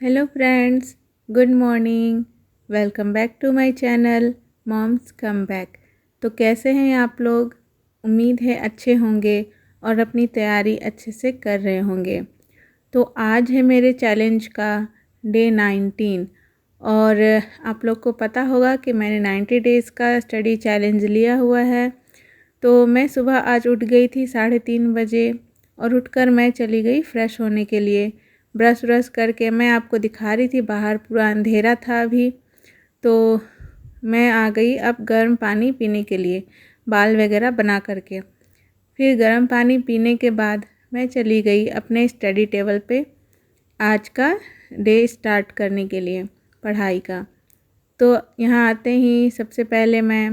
Hello friends, good morning. Welcome back to my channel moms come back. तो कैसे हैं आप लोग? उम्मीद है अच्छे होंगे और अपनी तैयारी अच्छे से कर रहे होंगे। तो आज है मेरे चैलेंज का डे 19 और आप लोग को पता होगा कि मैंने 90 डेज़ का स्टडी चैलेंज लिया हुआ है। तो मैं सुबह आज उठ गई थी 3:30 बजे और उठकर मैं चली गई फ़्रेश होने के लिए। ब्रश व्रश करके मैं आपको दिखा रही थी, बाहर पूरा अंधेरा था अभी। तो मैं आ गई अब गर्म पानी पीने के लिए, बाल वगैरह बना करके। फिर गर्म पानी पीने के बाद मैं चली गई अपने स्टडी टेबल पे आज का डे स्टार्ट करने के लिए पढ़ाई का। तो यहाँ आते ही सबसे पहले मैं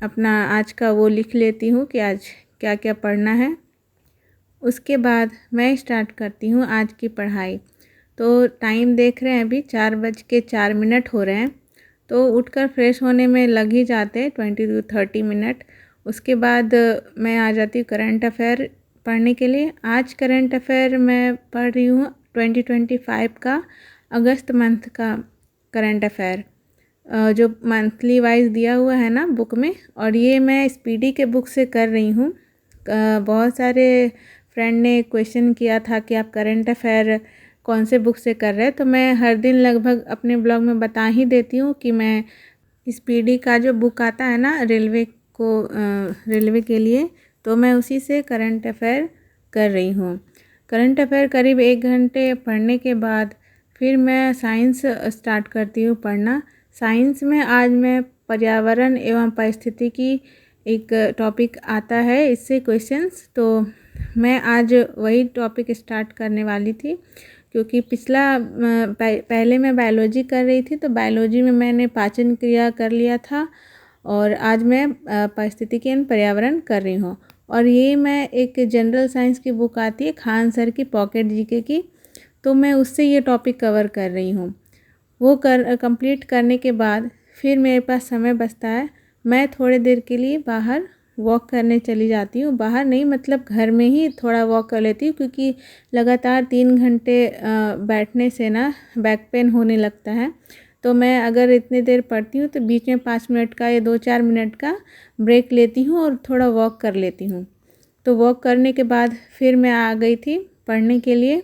अपना आज का वो लिख लेती हूँ कि आज क्या क्या पढ़ना है। उसके बाद मैं स्टार्ट करती हूँ आज की पढ़ाई। तो टाइम देख रहे हैं, अभी 4:04 हो रहे हैं। तो उठकर फ्रेश होने में लग ही जाते हैं 20 to 30 मिनट। उसके बाद मैं आ जाती हूँ करंट अफेयर पढ़ने के लिए। आज करंट अफेयर मैं पढ़ रही हूँ 2025 का अगस्त मंथ का करंट अफेयर, जो मंथली वाइज दिया हुआ है ना बुक में। और ये मैं स्पीडी के बुक से कर रही हूँ। बहुत सारे फ्रेंड ने क्वेश्चन किया था कि आप करंट अफेयर कौन से बुक से कर रहे हैं, तो मैं हर दिन लगभग अपने ब्लॉग में बता ही देती हूँ कि मैं स्पीडी का जो बुक आता है ना रेलवे के लिए, तो मैं उसी से करंट अफेयर कर रही हूँ। करंट अफेयर करीब 1 घंटे पढ़ने के बाद फिर मैं साइंस स्टार्ट करती हूँ पढ़ना। साइंस में आज मैं पर्यावरण एवं पारिस्थितिकी एक टॉपिक आता है, इससे क्वेश्चंस, तो मैं आज वही टॉपिक स्टार्ट करने वाली थी। क्योंकि पहले मैं बायोलॉजी कर रही थी, तो बायोलॉजी में मैंने पाचन क्रिया कर लिया था और आज मैं पारिस्थितिकी एवं पर्यावरण कर रही हूँ। और ये मैं एक जनरल साइंस की बुक आती है खान सर की, पॉकेट जीके की, तो मैं उससे ये टॉपिक कवर कर रही हूँ। वो कंप्लीट करने के बाद फिर मेरे पास समय बचता है, मैं थोड़ी देर के लिए बाहर वॉक करने चली जाती हूँ। बाहर नहीं, मतलब घर में ही थोड़ा वॉक कर लेती हूँ, क्योंकि लगातार 3 घंटे बैठने से ना बैक पेन होने लगता है। तो मैं अगर इतनी देर पढ़ती हूँ तो बीच में 5 मिनट का या 2-4 मिनट का ब्रेक लेती हूँ और थोड़ा वॉक कर लेती हूँ। तो वॉक करने के बाद फिर मैं आ गई थी पढ़ने के लिए।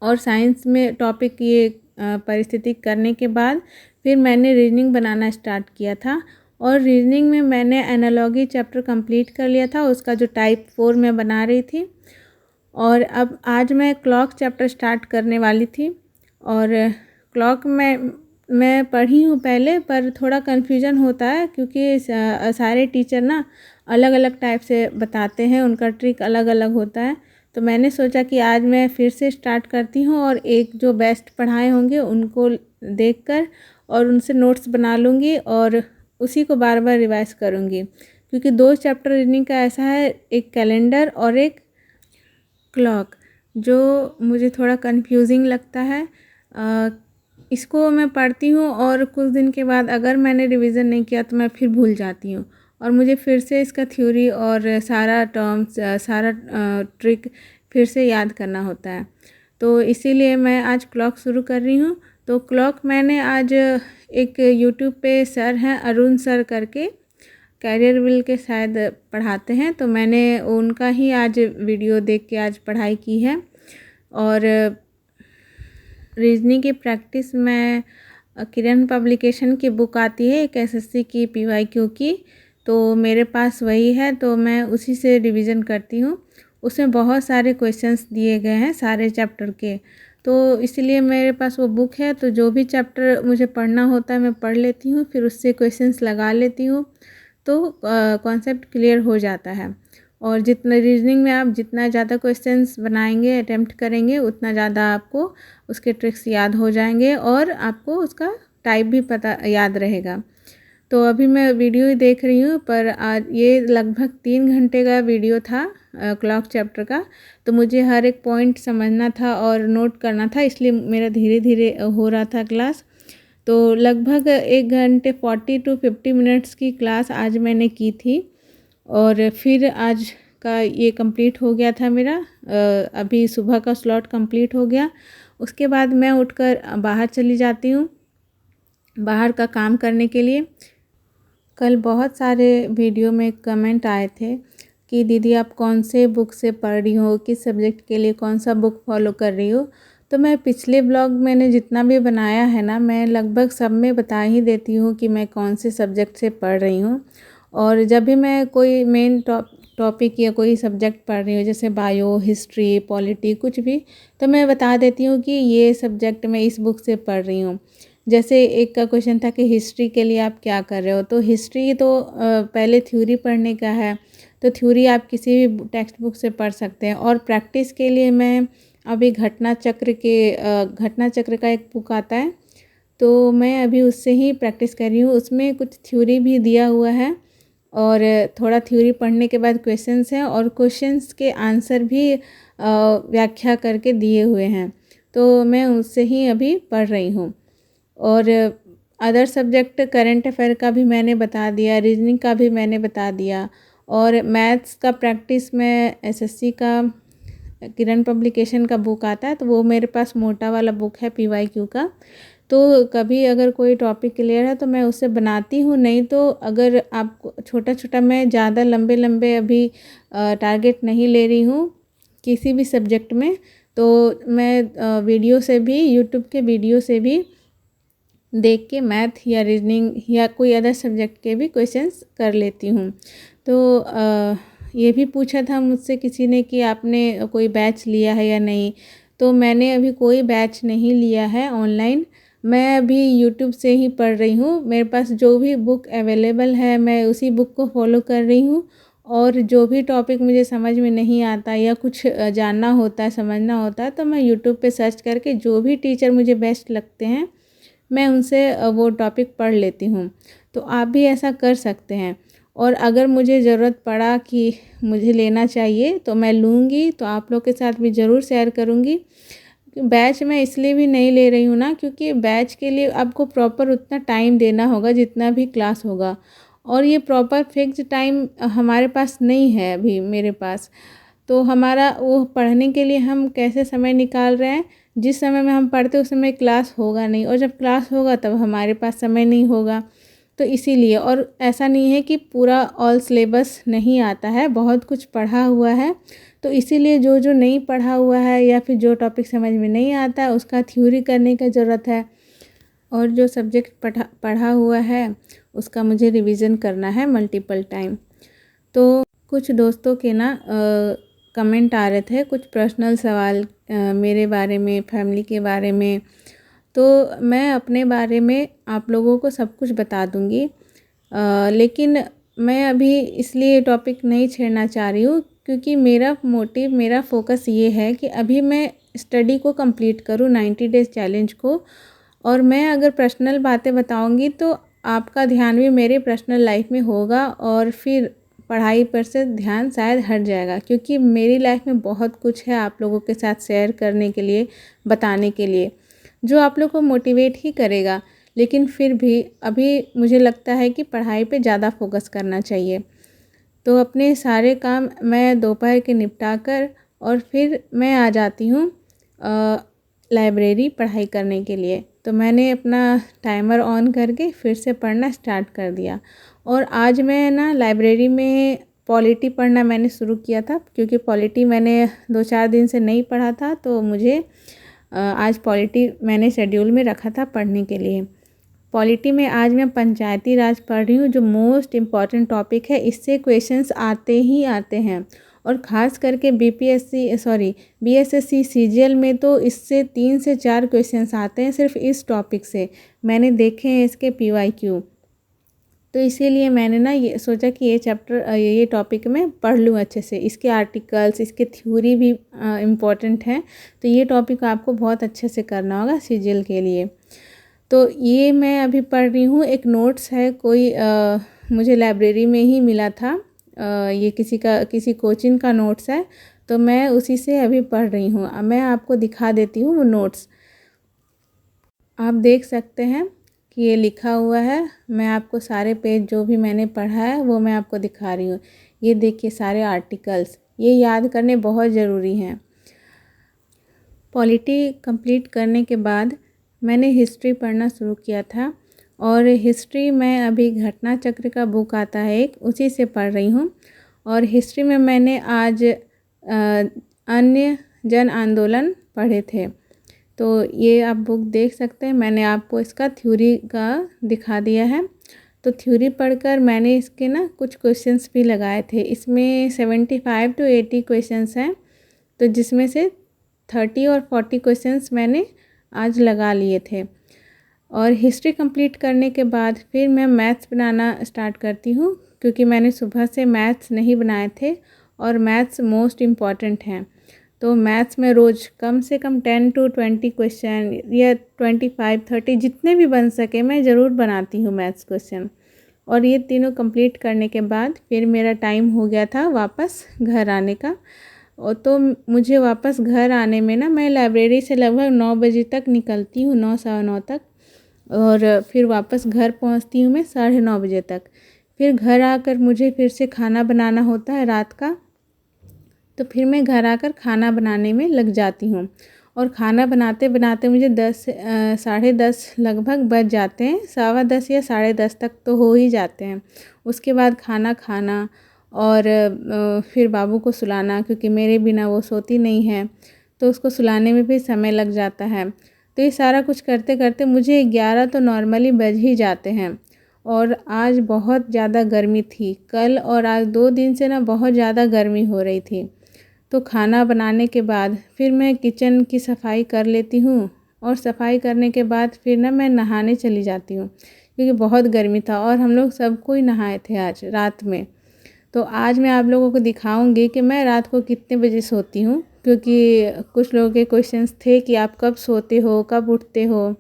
और साइंस में टॉपिक ये परिस्थिति करने के बाद फिर मैंने रीजनिंग बनाना स्टार्ट किया था। और रीजनिंग में मैंने एनालॉजी चैप्टर कंप्लीट कर लिया था, उसका जो टाइप 4 में बना रही थी। और अब आज मैं क्लॉक चैप्टर स्टार्ट करने वाली थी। और क्लॉक में मैं पढ़ी हूँ पहले, पर थोड़ा कन्फ्यूजन होता है क्योंकि सारे टीचर ना अलग अलग टाइप से बताते हैं, उनका ट्रिक अलग अलग होता है। तो मैंने सोचा कि आज मैं फिर से स्टार्ट करती हूँ और एक जो बेस्ट पढ़ाए होंगे उनको देखकर और उनसे नोट्स बना लूँगी और उसी को बार बार रिवाइज करूँगी। क्योंकि 2 चैप्टर रीजनिंग का ऐसा है, एक कैलेंडर और एक क्लॉक, जो मुझे थोड़ा कंफ्यूजिंग लगता है। इसको मैं पढ़ती हूँ और कुछ दिन के बाद अगर मैंने रिवीजन नहीं किया तो मैं फिर भूल जाती हूँ और मुझे फिर से इसका थ्योरी और सारा टर्म्स, सारा ट्रिक फिर से याद करना होता है। तो इसीलिए मैं आज क्लॉक शुरू कर रही हूँ। तो क्लॉक मैंने आज एक यूट्यूब पे सर हैं अरुण सर करके, कैरियर विल के शायद पढ़ाते हैं, तो मैंने उनका ही आज वीडियो देख के आज पढ़ाई की है। और रीजनिंग की प्रैक्टिस में किरण पब्लिकेशन की बुक आती है एक एसएससी की पीवाईक्यू की, तो मेरे पास वही है, तो मैं उसी से रिवीजन करती हूँ। उसमें बहुत सारे क्वेश्चंस दिए गए हैं सारे चैप्टर के, तो इसलिए मेरे पास वो बुक है। तो जो भी चैप्टर मुझे पढ़ना होता है मैं पढ़ लेती हूँ, फिर उससे क्वेश्चंस लगा लेती हूँ, तो कॉन्सेप्ट क्लियर हो जाता है। और जितना रीजनिंग में आप जितना ज़्यादा क्वेश्चंस बनाएंगे, अटेम्प्ट करेंगे, उतना ज़्यादा आपको उसके ट्रिक्स याद हो जाएंगे और आपको उसका टाइप भी पता याद रहेगा। तो अभी मैं वीडियो ही देख रही हूँ, पर आज ये लगभग 3 घंटे का वीडियो था क्लॉक चैप्टर का, तो मुझे हर एक पॉइंट समझना था और नोट करना था, इसलिए मेरा धीरे धीरे हो रहा था क्लास। तो लगभग 1 घंटे 40 to 50 मिनट्स की क्लास आज मैंने की थी और फिर आज का ये कंप्लीट हो गया था मेरा। अभी सुबह का स्लॉट कंप्लीट हो गया उसके बाद मैं उठकर बाहर चली जाती हूँ बाहर का काम करने के लिए। कल बहुत सारे वीडियो में कमेंट आए थे कि दीदी आप कौन से बुक से पढ़ रही हो, किस सब्जेक्ट के लिए कौन सा बुक फॉलो कर रही हो। तो मैं पिछले ब्लॉग मैंने जितना भी बनाया है ना, मैं लगभग सब में बता ही देती हूँ कि मैं कौन से सब्जेक्ट से पढ़ रही हूँ। और जब भी मैं कोई मेन टॉपिक या कोई सब्जेक्ट पढ़ रही हूँ, जैसे बायो, हिस्ट्री, पॉलिटी, कुछ भी, तो मैं बता देती हूँ कि ये सब्जेक्ट मैं इस बुक से पढ़ रही हूँ। जैसे एक का क्वेश्चन था कि हिस्ट्री के लिए आप क्या कर रहे हो, तो हिस्ट्री तो पहले थ्योरी पढ़ने का है, तो थ्योरी आप किसी भी टेक्स्ट बुक से पढ़ सकते हैं। और प्रैक्टिस के लिए मैं अभी घटना चक्र का एक बुक आता है, तो मैं अभी उससे ही प्रैक्टिस कर रही हूँ। उसमें कुछ थ्योरी भी दिया हुआ है और थोड़ा थ्योरी पढ़ने के बाद क्वेश्चंस हैं और क्वेश्चंस के आंसर भी व्याख्या करके दिए हुए हैं, तो मैं उससे ही अभी पढ़ रही हूँ। और अदर सब्जेक्ट करंट अफेयर का भी मैंने बता दिया, रीजनिंग का भी मैंने बता दिया। और मैथ्स का प्रैक्टिस में एसएससी का किरण पब्लिकेशन का बुक आता है, तो वो मेरे पास मोटा वाला बुक है पीवाईक्यू का। तो कभी अगर कोई टॉपिक क्लियर है तो मैं उससे बनाती हूँ, नहीं तो अगर आप छोटा छोटा, मैं ज़्यादा लंबे लंबे अभी टारगेट नहीं ले रही हूँ किसी भी सब्जेक्ट में, तो मैं वीडियो से भी, यूट्यूब के वीडियो से भी देख के मैथ या रीजनिंग या कोई अदर सब्जेक्ट के भी क्वेश्चंस कर लेती हूँ। तो ये भी पूछा था मुझसे किसी ने कि आपने कोई बैच लिया है या नहीं, तो मैंने अभी कोई बैच नहीं लिया है ऑनलाइन। मैं अभी यूट्यूब से ही पढ़ रही हूँ। मेरे पास जो भी बुक अवेलेबल है मैं उसी बुक को फॉलो कर रही हूँ। और जो भी टॉपिक मुझे समझ में नहीं आता या कुछ जानना होता है, समझना होता है, तो मैं यूट्यूब पे सर्च करके जो भी टीचर मुझे बेस्ट लगते हैं मैं उनसे वो टॉपिक पढ़ लेती हूँ। तो आप भी ऐसा कर सकते हैं। और अगर मुझे ज़रूरत पड़ा कि मुझे लेना चाहिए तो मैं लूँगी, तो आप लोग के साथ भी ज़रूर शेयर करूँगी। बैच मैं इसलिए भी नहीं ले रही हूँ ना, क्योंकि बैच के लिए आपको प्रॉपर उतना टाइम देना होगा जितना भी क्लास होगा, और ये प्रॉपर फिक्स टाइम हमारे पास नहीं है अभी मेरे पास। तो हमारा वो पढ़ने के लिए हम कैसे समय निकाल रहे हैं, जिस समय में हम पढ़ते उस समय क्लास होगा नहीं, और जब क्लास होगा तब हमारे पास समय नहीं होगा। तो इसीलिए, और ऐसा नहीं है कि पूरा ऑल सिलेबस नहीं आता है, बहुत कुछ पढ़ा हुआ है। तो इसीलिए जो जो नहीं पढ़ा हुआ है या फिर जो टॉपिक समझ में नहीं आता है उसका थ्योरी करने का ज़रूरत है, और जो सब्जेक्ट पढ़ा हुआ है उसका मुझे रिवीजन करना है मल्टीपल टाइम। तो कुछ दोस्तों के ना कमेंट आ रहे थे, कुछ पर्सनल सवाल मेरे बारे में, फैमिली के बारे में, तो मैं अपने बारे में आप लोगों को सब कुछ बता दूंगी। लेकिन मैं अभी इसलिए टॉपिक नहीं छेड़ना चाह रही हूँ क्योंकि मेरा मोटिव, मेरा फोकस ये है कि अभी मैं स्टडी को कंप्लीट करूँ, 90 डेज़ चैलेंज को। और मैं अगर पर्सनल बातें बताऊंगी तो आपका ध्यान भी मेरे पर्सनल लाइफ में होगा और फिर पढ़ाई पर से ध्यान शायद हट जाएगा, क्योंकि मेरी लाइफ में बहुत कुछ है आप लोगों के साथ शेयर करने के लिए, बताने के लिए, जो आप लोग को मोटिवेट ही करेगा। लेकिन फिर भी अभी मुझे लगता है कि पढ़ाई पे ज़्यादा फोकस करना चाहिए। तो अपने सारे काम मैं दोपहर के निपटा कर और फिर मैं आ जाती हूँ लाइब्रेरी पढ़ाई करने के लिए। तो मैंने अपना टाइमर ऑन करके फिर से पढ़ना स्टार्ट कर दिया। और आज मैं ना लाइब्रेरी में पॉलिटी पढ़ना मैंने शुरू किया था, क्योंकि पॉलिटी मैंने 2-4 दिन से नहीं पढ़ा था, तो मुझे आज पॉलिटी मैंने शेड्यूल में रखा था पढ़ने के लिए। पॉलिटी में आज मैं पंचायती राज पढ़ रही हूँ, जो मोस्ट इम्पॉर्टेंट टॉपिक है। इससे क्वेश्चंस आते ही आते हैं, और ख़ास करके बीएसएससी सीजीएल में तो इससे 3 से 4 क्वेश्चंस आते हैं सिर्फ इस टॉपिक से। मैंने देखे हैं इसके पीवाईक्यू। तो इसीलिए मैंने ना ये सोचा कि ये टॉपिक मैं पढ़ लूँ अच्छे से। इसके आर्टिकल्स, इसके थ्योरी भी इम्पॉर्टेंट हैं, तो ये टॉपिक आपको बहुत अच्छे से करना होगा सीजीएल के लिए। तो ये मैं अभी पढ़ रही हूँ। एक नोट्स है, कोई मुझे लाइब्रेरी में ही मिला था, ये किसी कोचिंग का नोट्स है, तो मैं उसी से अभी पढ़ रही हूँ। अब मैं आपको दिखा देती हूँ वो नोट्स, आप देख सकते हैं कि ये लिखा हुआ है। मैं आपको सारे पेज जो भी मैंने पढ़ा है वो मैं आपको दिखा रही हूँ। ये देखिए सारे आर्टिकल्स, ये याद करने बहुत ज़रूरी हैं। पॉलिटी कंप्लीट करने के बाद मैंने हिस्ट्री पढ़ना शुरू किया था और हिस्ट्री में अभी घटना चक्र का बुक आता है एक, उसी से पढ़ रही हूँ। और हिस्ट्री में मैंने आज अन्य जन आंदोलन पढ़े थे, तो ये आप बुक देख सकते हैं। मैंने आपको इसका थ्योरी का दिखा दिया है। तो थ्योरी पढ़कर मैंने इसके ना कुछ क्वेश्चंस भी लगाए थे। इसमें 75 to 80 क्वेश्चंस हैं, तो जिसमें से 30 और 40 क्वेश्चंस मैंने आज लगा लिए थे। और हिस्ट्री कंप्लीट करने के बाद फिर मैं मैथ्स बनाना स्टार्ट करती हूँ, क्योंकि मैंने सुबह से मैथ्स नहीं बनाए थे और मैथ्स मोस्ट इम्पॉर्टेंट हैं। तो मैथ्स में रोज़ कम से कम 10 to 20 क्वेश्चन या 25-30 जितने भी बन सके मैं ज़रूर बनाती हूँ मैथ्स क्वेश्चन। और ये तीनों कंप्लीट करने के बाद फिर मेरा टाइम हो गया था वापस घर आने का। और तो मुझे वापस घर आने में ना, मैं लाइब्रेरी से लगभग 9 बजे तक निकलती हूँ, 9 सवा 9 तक, और फिर वापस घर पहुँचती हूँ मैं 9:30 बजे तक। फिर घर आकर मुझे फिर से खाना बनाना होता है रात का, तो फिर मैं घर आकर खाना बनाने में लग जाती हूँ। और खाना बनाते बनाते मुझे 10-10:30 लगभग बज जाते हैं, 10:15 या 10:30 तक तो हो ही जाते हैं। उसके बाद खाना खाना और फिर बाबू को सुलाना, क्योंकि मेरे बिना वो सोती नहीं है, तो उसको सुलाने में भी समय लग जाता है। तो ये सारा कुछ करते करते मुझे 11 तो नॉर्मली बज ही जाते हैं। और आज बहुत ज़्यादा गर्मी थी, कल और आज 2 दिन से ना बहुत ज़्यादा गर्मी हो रही थी। तो खाना बनाने के बाद फिर मैं किचन की सफाई कर लेती हूँ, और सफाई करने के बाद फिर ना मैं नहाने चली जाती हूँ, क्योंकि बहुत गर्मी था और हम लोग सब कोई नहाए थे आज रात में। तो आज मैं आप लोगों को दिखाऊंगी कि मैं रात को कितने बजे सोती हूँ, क्योंकि कुछ लोगों के क्वेश्चंस थे कि आप कब सोते हो, कब उठते हो,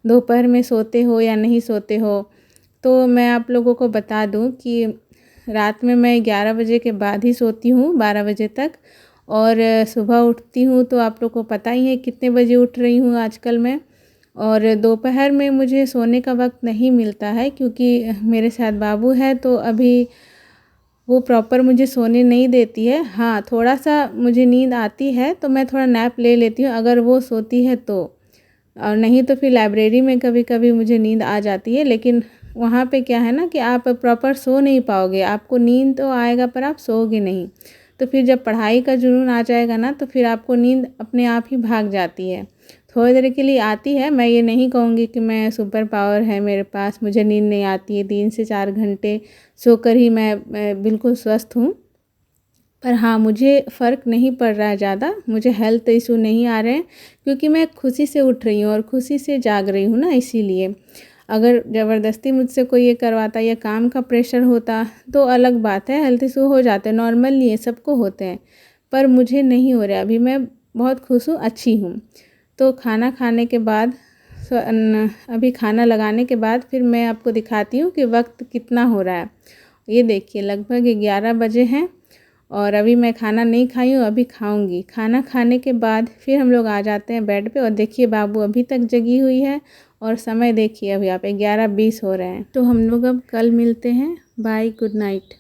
दोपहर में सोते हो या नहीं सोते हो। तो मैं आप लोगों को बता दूँ कि रात में मैं 11 बजे के बाद ही सोती हूँ, 12 बजे तक। और सुबह उठती हूँ तो आप लोग को पता ही है कितने बजे उठ रही हूँ आजकल मैं। और दोपहर में मुझे सोने का वक्त नहीं मिलता है, क्योंकि मेरे साथ बाबू है, तो अभी वो प्रॉपर मुझे सोने नहीं देती है। हाँ, थोड़ा सा मुझे नींद आती है तो मैं थोड़ा नैप ले लेती हूँ अगर वो सोती है तो, और नहीं तो फिर लाइब्रेरी में कभी कभी मुझे नींद आ जाती है। लेकिन वहाँ पे क्या है ना कि आप प्रॉपर सो नहीं पाओगे, आपको नींद तो आएगा पर आप सोओगे नहीं। तो फिर जब पढ़ाई का जुनून आ जाएगा ना, तो फिर आपको नींद अपने आप ही भाग जाती है। थोड़ी देर के लिए आती है, मैं ये नहीं कहूँगी कि मैं सुपर पावर है मेरे पास, मुझे नींद नहीं आती है। 3 से 4 घंटे सोकर ही मैं बिल्कुल स्वस्थ हूँ। पर हाँ, मुझे फ़र्क नहीं पड़ रहा है ज़्यादा, मुझे हेल्थ इशू नहीं आ रहे हैं, क्योंकि मैं खुशी से उठ रही हूँ और खुशी से जाग रही हूँ ना, इसीलिए। अगर ज़बरदस्ती मुझसे कोई ये करवाता या काम का प्रेशर होता तो अलग बात है, हेल्थ इशू हो जाते हैं, नॉर्मल नहीं है, सबको होते हैं। पर मुझे नहीं हो रहा, अभी मैं बहुत खुश हूँ, अच्छी हूँ। तो खाना खाने के बाद अभी खाना लगाने के बाद फिर मैं आपको दिखाती हूँ कि वक्त कितना हो रहा है। ये देखिए लगभग 11 बजे हैं और अभी मैं खाना नहीं खाई हूँ, अभी खाऊंगी। खाना खाने के बाद फिर हम लोग आ जाते हैं बेड पे, और देखिए बाबू अभी तक जगी हुई है, और समय देखिए अभी आप 11:20 हो रहे हैं। तो हम लोग अब कल मिलते हैं। Bye, good night.